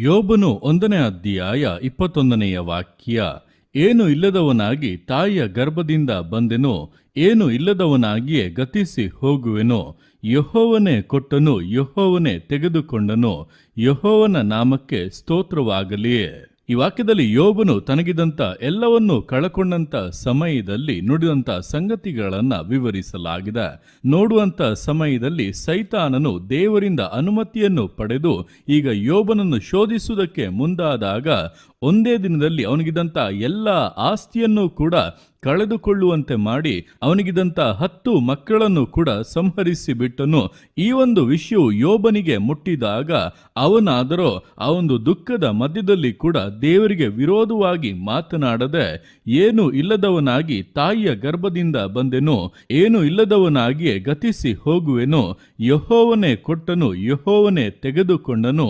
ಯೋಬನು 1ನೇ ಅಧ್ಯಾಯ 21ನೆಯ ವಾಕ್ಯ. ಏನು ಇಲ್ಲದವನಾಗಿ ತಾಯಿಯ ಗರ್ಭದಿಂದ ಬಂದೆನೋ, ಏನು ಇಲ್ಲದವನಾಗಿಯೇ ಗತಿಸಿ ಹೋಗುವೆನೋ. ಯೆಹೋವನೇ ಕೊಟ್ಟನು, ಯೆಹೋವನೇ ತೆಗೆದುಕೊಂಡನು, ಯೆಹೋವನ ನಾಮಕ್ಕೆ ಸ್ತೋತ್ರವಾಗಲಿ. ಈ ವಾಕ್ಯದಲ್ಲಿ ಯೋಬನು ತನಗಿದಂಥ ಎಲ್ಲವನ್ನೂ ಕಳಕೊಂಡಂಥ ಸಮಯದಲ್ಲಿ ನುಡಿದಂಥ ಸಂಗತಿಗಳನ್ನು ವಿವರಿಸಲಾಗಿದೆ. ನೋಡುವಂಥ ಸಮಯದಲ್ಲಿ ಸೈತಾನನು ದೇವರಿಂದ ಅನುಮತಿಯನ್ನು ಪಡೆದು ಈಗ ಯೋಬನನ್ನು ಶೋಧಿಸುವುದಕ್ಕೆ ಮುಂದಾದಾಗ ಒಂದೇ ದಿನದಲ್ಲಿ ಅವನಿಗಿದ್ದಂಥ ಎಲ್ಲ ಆಸ್ತಿಯನ್ನು ಕೂಡ ಕಳೆದುಕೊಳ್ಳುವಂತೆ ಮಾಡಿ ಅವನಿಗಿದ್ದಂಥ 10 ಮಕ್ಕಳನ್ನು ಕೂಡ ಸಂಹರಿಸಿ ಬಿಟ್ಟನು. ಈ ಒಂದು ವಿಷಯವು ಯೋಬನಿಗೆ ಮುಟ್ಟಿದಾಗ ಅವನಾದರೋ ಆ ಒಂದು ದುಃಖದ ಮಧ್ಯದಲ್ಲಿ ಕೂಡ ದೇವರಿಗೆ ವಿರೋಧವಾಗಿ ಮಾತನಾಡದೆ, ಏನು ಇಲ್ಲದವನಾಗಿ ತಾಯಿಯ ಗರ್ಭದಿಂದ ಬಂದೆನು, ಏನು ಇಲ್ಲದವನಾಗಿಯೇ ಗತಿಸಿ ಹೋಗುವೆನು. ಯೆಹೋವನೇ ಕೊಟ್ಟನು, ಯೆಹೋವನೇ ತೆಗೆದುಕೊಂಡನು,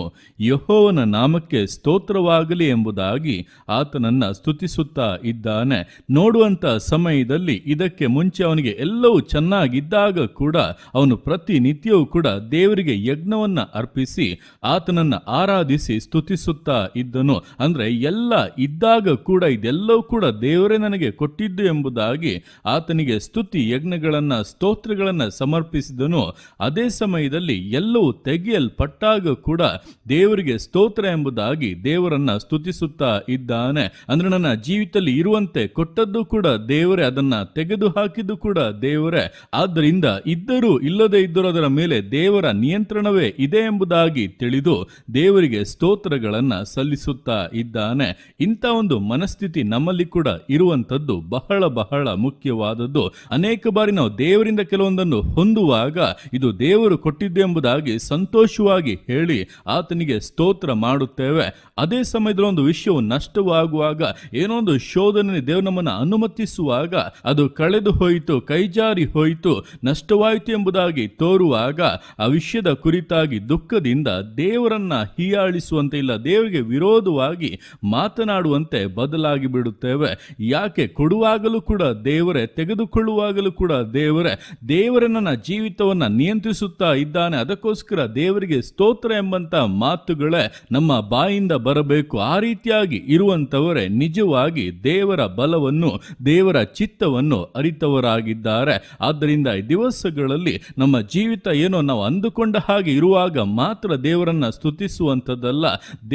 ಯೆಹೋವನ ನಾಮಕ್ಕೆ ಸ್ತೋತ್ರವಾಗಲಿ ಎಂಬುದಾಗಿ ಆತನನ್ನ ಸ್ತುತಿಸುತ್ತಾ ಇದ್ದಾನೆ. ನೋಡುವಂತ ಸಮಯದಲ್ಲಿ ಇದಕ್ಕೆ ಮುಂಚೆ ಅವನಿಗೆ ಎಲ್ಲವೂ ಚೆನ್ನಾಗಿದ್ದಾಗ ಕೂಡ ಅವನು ಪ್ರತಿನಿತ್ಯವೂ ಕೂಡ ದೇವರಿಗೆ ಯಜ್ಞವನ್ನ ಅರ್ಪಿಸಿ ಆತನನ್ನ ಆರಾಧಿಸಿ ಸ್ತುತಿಸುತ್ತಾ ಇದ್ದನು. ಅಂದ್ರೆ ಎಲ್ಲ ಇದ್ದಾಗ ಕೂಡ ಇದೆಲ್ಲವೂ ಕೂಡ ದೇವರೇ ನನಗೆ ಕೊಟ್ಟಿದ್ದು ಎಂಬುದಾಗಿ ಆತನಿಗೆ ಸ್ತುತಿ ಯಜ್ಞಗಳನ್ನ ಸ್ತೋತ್ರಗಳನ್ನ ಸಮರ್ಪಿಸಿದನು. ಅದೇ ಸಮಯದಲ್ಲಿ ಎಲ್ಲವೂ ತೆಗೆಯಲ್ಪಟ್ಟಾಗ ಕೂಡ ದೇವರಿಗೆ ಸ್ತೋತ್ರ ಎಂಬುದಾಗಿ ದೇವರನ್ನ ಸ್ತುತಿಸುತ್ತಾ ಇದ್ದಾನೆ. ಅಂದ್ರೆ ನನ್ನ ಜೀವಿತದಲ್ಲಿ ಇರುವಂತೆ ಕೊಟ್ಟದ್ದು ಕೂಡ ದೇವರೇ, ಅದನ್ನ ತೆಗೆದು ಹಾಕಿದ್ದು ಕೂಡ ದೇವರೇ. ಆದ್ದರಿಂದ ಇದ್ದರೂ ಇಲ್ಲದೆ ಇದ್ದರೂ ಅದರ ಮೇಲೆ ದೇವರ ನಿಯಂತ್ರಣವೇ ಇದೆ ಎಂಬುದಾಗಿ ತಿಳಿದು ದೇವರಿಗೆ ಸ್ತೋತ್ರಗಳನ್ನ ಸಲ್ಲಿಸುತ್ತಾ ಇದ್ದಾನೆ. ಇಂಥ ಒಂದು ಮನಸ್ಥಿತಿ ನಮ್ಮಲ್ಲಿ ಕೂಡ ಇರುವಂತದ್ದು ಬಹಳ ಬಹಳ ಮುಖ್ಯವಾದದ್ದು. ಅನೇಕ ಬಾರಿ ನಾವು ದೇವರಿಂದ ಕೆಲವೊಂದನ್ನು ಹೊಂದುವಾಗ ಇದು ದೇವರು ಕೊಟ್ಟಿದ್ದು ಎಂಬುದಾಗಿ ಸಂತೋಷವಾಗಿ ಹೇಳಿ ಆತನಿಗೆ ಸ್ತೋತ್ರ ಮಾಡುತ್ತೇವೆ. ಅದೇ ಸಮಯದಲ್ಲಿ ಒಂದು ವಿಷಯವು ನಷ್ಟವಾಗುವಾಗ, ಏನೋ ಒಂದು ಶೋಧನೆ ದೇವರು ನಮ್ಮನ್ನು ಅನುಮತಿಸುವಾಗ ಅದು ಕಳೆದು ಹೋಯಿತು, ಕೈಜಾರಿ ಹೋಯಿತು, ನಷ್ಟವಾಯಿತು ಎಂಬುದಾಗಿ ತೋರುವಾಗ ಆ ವಿಷಯದ ಕುರಿತಾಗಿ ದುಃಖದಿಂದ ದೇವರನ್ನ ಹೀಯಾಳಿಸುವಂತೆ, ಇಲ್ಲ ದೇವರಿಗೆ ವಿರೋಧವಾಗಿ ಮಾತನಾಡುವಂತೆ ಬದಲಾಗಿ ಬಿಡುತ್ತೇವೆ. ಯಾಕೆ? ಕೊಡುವಾಗಲೂ ಕೂಡ ದೇವರೇ, ತೆಗೆದುಕೊಳ್ಳುವಾಗಲೂ ಕೂಡ ದೇವರೇ. ದೇವರೇ ನನ್ನ ಜೀವಿತವನ್ನ ನಿಯಂತ್ರಿಸುತ್ತಾ ಇದ್ದಾನೆ. ಅದಕ್ಕೋಸ್ಕರ ದೇವರಿಗೆ ಸ್ತೋತ್ರ ಎಂಬಂತ ಮಾತುಗಳೇ ನಮ್ಮ ಬಾಯಿಂದ ಬರಬೇಕು. ಆ ರೀತಿಯಾಗಿ ಇರುವಂತವರೇ ನಿಜವಾಗಿ ದೇವರ ಬಲವನ್ನು, ದೇವರ ಚಿತ್ತವನ್ನು ಅರಿತವರಾಗಿದ್ದಾರೆ. ಆದ್ದರಿಂದ ಈ ದಿವಸಗಳಲ್ಲಿ ನಮ್ಮ ಜೀವಿತ ಏನೋ ನಾವು ಅಂದುಕೊಂಡ ಹಾಗೆ ಇರುವಾಗ ಮಾತ್ರ ದೇವರನ್ನ ಸ್ತುತಿಸುವಂಥದ್ದಲ್ಲ.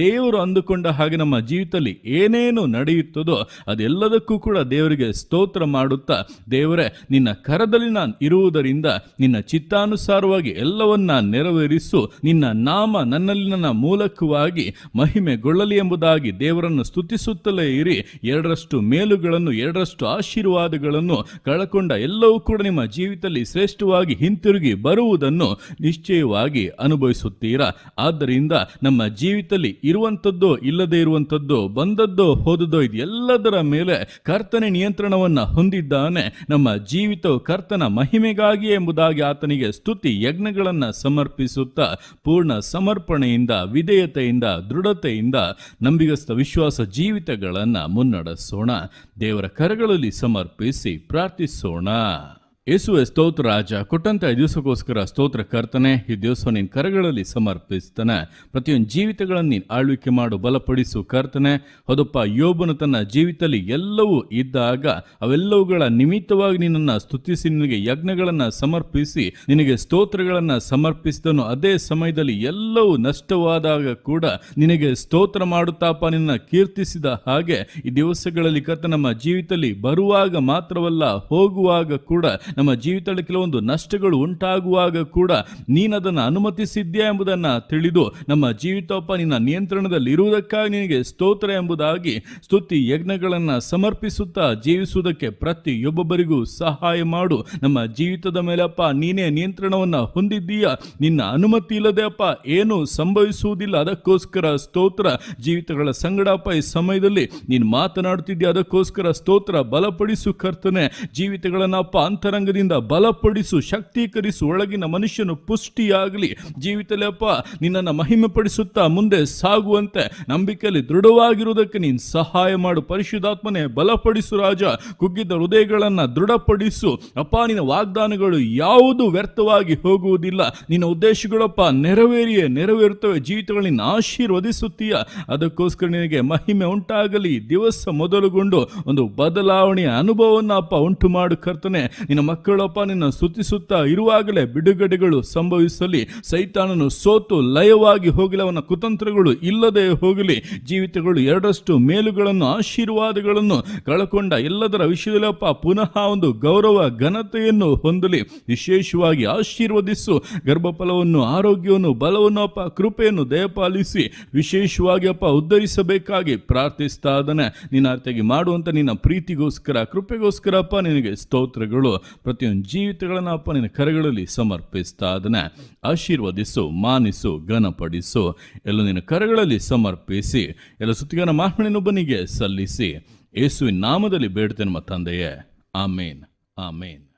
ದೇವರು ಅಂದುಕೊಂಡ ಹಾಗೆ ನಮ್ಮ ಜೀವಿತದಲ್ಲಿ ಏನೇನು ನಡೆಯುತ್ತದೋ ಅದೆಲ್ಲದಕ್ಕೂ ಕೂಡ ದೇವರಿಗೆ ಸ್ತೋತ್ರ ಮಾಡುತ್ತಾ, ದೇವರೇ ನಿನ್ನ ಕರದಲ್ಲಿ ನಾನು ಇರುವುದರಿಂದ ನಿನ್ನ ಚಿತ್ತಾನುಸಾರವಾಗಿ ಎಲ್ಲವನ್ನ ನೆರವೇರಿಸು, ನಿನ್ನ ನಾಮ ನನ್ನಲ್ಲಿ ನನ್ನ ಮೂಲಕವಾಗಿ ಮಹಿಮೆಗೊಳ್ಳಲಿ ಎಂಬುದಾಗಿ ದೇವರನ್ನು ಸ್ತುತಿಸುತ್ತಲೇ ಇರಿ. 2ರಷ್ಟು ಮೇಲುಗಳನ್ನು, 2ರಷ್ಟು ಆಶೀರ್ವಾದಗಳನ್ನು ಕಳಕೊಂಡ ಎಲ್ಲವೂ ಕೂಡ ನಿಮ್ಮ ಜೀವಿತದಲ್ಲಿ ಶ್ರೇಷ್ಠವಾಗಿ ಹಿಂತಿರುಗಿ ಬರುವುದನ್ನು ನಿಶ್ಚಯವಾಗಿ ಅನುಭವಿಸುತ್ತೀರಾ. ಆದ್ದರಿಂದ ನಮ್ಮ ಜೀವಿತದಲ್ಲಿ ಇರುವಂಥದ್ದೋ ಇಲ್ಲದೇ ಇರುವಂಥದ್ದೋ, ಬಂದದ್ದೋ ಹೋದದ್ದೋ, ಇದೆಲ್ಲದರ ಮೇಲೆ ಕರ್ತನ ನಿಯಂತ್ರಣವನ್ನು ಹೊಂದಿದ್ದಾನೆ. ನಮ್ಮ ಜೀವಿತವು ಕರ್ತನ ಮಹಿಮೆಗಾಗಿ ಎಂಬುದಾಗಿ ಆತನಿಗೆ ಸ್ತುತಿ ಯಜ್ಞಗಳನ್ನು ಸಮರ್ಪಿಸುತ್ತಾ ಪೂರ್ಣ ಸಮರ್ಪಣೆಯಿಂದ, ವಿಧೇಯತೆಯಿಂದ, ದೃಢತೆಯಿಂದ ನಂಬಿಗಸ್ತ ವಿಶ್ವಾಸ ಜೀವಿತಗಳನ್ನು ಮುನ್ನಡೆಸೋಣ. ದೇವರ ಕರಗಳಲ್ಲಿ ಸಮರ್ಪಿಸಿ ಪ್ರಾರ್ಥಿಸೋಣ. ಯೇಸುವೆ ಸ್ತೋತ್ರ ರಾಜ, ಕೊಟ್ಟಂತ ಈ ದಿವಸಕ್ಕೋಸ್ಕರ ಸ್ತೋತ್ರ ಕರ್ತನೆ. ಈ ದಿವಸ ನಿನ್ನ ಕರಗಳಲ್ಲಿ ಸಮರ್ಪಿಸ್ತಾನೆ. ಪ್ರತಿಯೊಂದು ಜೀವಿತಗಳನ್ನು ನೀನು ಆಳ್ವಿಕೆ ಮಾಡು, ಬಲಪಡಿಸು ಕರ್ತನೆ. ಹೌದಪ್ಪ, ಯೋಬನು ತನ್ನ ಜೀವಿತದಲ್ಲಿ ಎಲ್ಲವೂ ಇದ್ದಾಗ ಅವೆಲ್ಲವುಗಳ ನಿಮಿತ್ತವಾಗಿ ನಿನ್ನನ್ನು ಸ್ತುತಿಸಿ ನಿನಗೆ ಯಜ್ಞಗಳನ್ನು ಸಮರ್ಪಿಸಿ ನಿನಗೆ ಸ್ತೋತ್ರಗಳನ್ನು ಸಮರ್ಪಿಸಿದನು. ಅದೇ ಸಮಯದಲ್ಲಿ ಎಲ್ಲವೂ ನಷ್ಟವಾದಾಗ ಕೂಡ ನಿನಗೆ ಸ್ತೋತ್ರ ಮಾಡುತ್ತಾಪ ನಿನ್ನ ಕೀರ್ತಿಸಿದ ಹಾಗೆ ಈ ದಿವಸಗಳಲ್ಲಿ ಕರ್ತ ನಮ್ಮ ಜೀವಿತದಲ್ಲಿ ಬರುವಾಗ ಮಾತ್ರವಲ್ಲ, ಹೋಗುವಾಗ ಕೂಡ ನಮ್ಮ ಜೀವಿತದಲ್ಲಿ ಕೆಲವೊಂದು ನಷ್ಟಗಳು ಉಂಟಾಗುವಾಗ ಕೂಡ ನೀನದನ್ನು ಅನುಮತಿಸಿದ್ಯಾ ಎಂಬುದನ್ನು ತಿಳಿದು ನಮ್ಮ ಜೀವಿತಪ್ಪ ನಿನ್ನ ನಿಯಂತ್ರಣದಲ್ಲಿ ಇರುವುದಕ್ಕಾಗಿ ನಿನಗೆ ಸ್ತೋತ್ರ ಎಂಬುದಾಗಿ ಸ್ತುತಿ ಯಜ್ಞಗಳನ್ನು ಸಮರ್ಪಿಸುತ್ತಾ ಜೀವಿಸುವುದಕ್ಕೆ ಪ್ರತಿಯೊಬ್ಬೊಬ್ಬರಿಗೂ ಸಹಾಯ ಮಾಡು. ನಮ್ಮ ಜೀವಿತದ ಮೇಲೆ ಅಪ್ಪ ನೀನೇ ನಿಯಂತ್ರಣವನ್ನು ಹೊಂದಿದ್ದೀಯಾ. ನಿನ್ನ ಅನುಮತಿ ಇಲ್ಲದೆ ಅಪ್ಪ ಏನು ಸಂಭವಿಸುವುದಿಲ್ಲ. ಅದಕ್ಕೋಸ್ಕರ ಸ್ತೋತ್ರ. ಜೀವಿತಗಳ ಸಂಗಡಪ್ಪ ಈ ಸಮಯದಲ್ಲಿ ನೀನು ಮಾತನಾಡುತ್ತಿದ್ದೀಯ, ಅದಕ್ಕೋಸ್ಕರ ಸ್ತೋತ್ರ. ಬಲಪಡಿಸು ಕರ್ತನೆ. ಜೀವಿತಗಳನ್ನಪ್ಪ ಅಂತರಂಗ ಅಂತರಂಗದಿಂದ ಬಲಪಡಿಸು, ಶಕ್ತೀಕರಿಸು. ಒಳಗಿನ ಮನುಷ್ಯನು ಪುಷ್ಟಿಯಾಗಲಿ. ಜೀವಿತದಲ್ಲಿ ಅಪ್ಪ ನಿನ್ನನ್ನು ಮಹಿಮೆ ಪಡಿಸುತ್ತಾ ಮುಂದೆ ಸಾಗುವಂತೆ ನಂಬಿಕೆಯಲ್ಲಿ ದೃಢವಾಗಿರುವುದಕ್ಕೆ ನೀನು ಸಹಾಯ ಮಾಡು. ಪರಿಶುದ್ಧಾತ್ಮನೇ ಬಲಪಡಿಸು ರಾಜ. ಕುಗ್ಗಿದ್ದ ಹೃದಯಗಳನ್ನು ದೃಢಪಡಿಸು ಅಪ್ಪ. ನಿನ್ನ ವಾಗ್ದಾನಗಳು ಯಾವುದು ವ್ಯರ್ಥವಾಗಿ ಹೋಗುವುದಿಲ್ಲ. ನಿನ್ನ ಉದ್ದೇಶಗಳಪ್ಪ ನೆರವೇರುತ್ತವೆ. ಜೀವಿತಗಳನ್ನ ಆಶೀರ್ವದಿಸುತ್ತೀಯ. ಅದಕ್ಕೋಸ್ಕರ ನಿನಗೆ ಮಹಿಮೆ ಉಂಟಾಗಲಿ. ದಿವಸ ಮೊದಲುಗೊಂಡು ಒಂದು ಬದಲಾವಣೆಯ ಅನುಭವವನ್ನು ಅಪ್ಪ ಉಂಟು ಮಾಡು ಕರ್ತನೆ. ನಿನ್ನ ಮಕ್ಕಳಪ್ಪ ನಿನ್ನ ಸ್ತುತಿಸುತ್ತಾ ಇರುವಾಗಲೇ ಬಿಡುಗಡೆಗಳು ಸಂಭವಿಸಲಿ. ಸೈತಾನನು ಸೋತು ಲಯವಾಗಿ ಹೋಗಲಿ. ಅವನ ಕುತಂತ್ರಗಳು ಇಲ್ಲದೆ ಹೋಗಲಿ. ಜೀವಿತಗಳು ಎರಡರಷ್ಟು ಮೇಲುಗಳನ್ನು, ಆಶೀರ್ವಾದಗಳನ್ನು ಕಳಕೊಂಡ ಎಲ್ಲದರ ವಿಷಯದಲ್ಲಪ್ಪ ಪುನಃ ಒಂದು ಗೌರವ ಘನತೆಯನ್ನು ಹೊಂದಲಿ. ವಿಶೇಷವಾಗಿ ಆಶೀರ್ವದಿಸು. ಗರ್ಭಫಲವನ್ನು, ಆರೋಗ್ಯವನ್ನು, ಬಲವನ್ನು ಅಪ್ಪ, ಕೃಪೆಯನ್ನು ದಯಪಾಲಿಸಿ ವಿಶೇಷವಾಗಿ ಅಪ್ಪ ಉದ್ಧರಿಸಬೇಕಾಗಿ ಪ್ರಾರ್ಥಿಸ್ತಾ ಇದ್ದಾನೆ. ನಿನ್ನ ಅರ್ಥಗೆ ಮಾಡುವಂಥ ನಿನ್ನ ಪ್ರೀತಿಗೋಸ್ಕರ, ಕೃಪೆಗೋಸ್ಕರ ಅಪ್ಪ ನಿನಗೆ ಸ್ತೋತ್ರಗಳು. ಪ್ರತಿಯೊಂದು ಜೀವಿತಗಳನ್ನು ಅಪ್ಪ ನಿನ್ನ ಕರೆಗಳಲ್ಲಿ ಸಮರ್ಪಿಸ್ತಾ ಇದ್ದಾನೆ. ಆಶೀರ್ವದಿಸು, ಮಾನಿಸು, ಘನಪಡಿಸು. ಎಲ್ಲ ನಿನ್ನ ಕರೆಗಳಲ್ಲಿ ಸಮರ್ಪಿಸಿ ಎಲ್ಲ ಸುತ್ತಿಗನ ಮಹಿಮೆಯನ್ನೊಬ್ಬನಿಗೆ ಸಲ್ಲಿಸಿ ಯೇಸುವಿನ ನಾಮದಲ್ಲಿ ಬೇಡ್ತೇನೆ ನಮ್ಮ ತಂದೆಯೇ. ಆಮೇನ್, ಆಮೇನ್.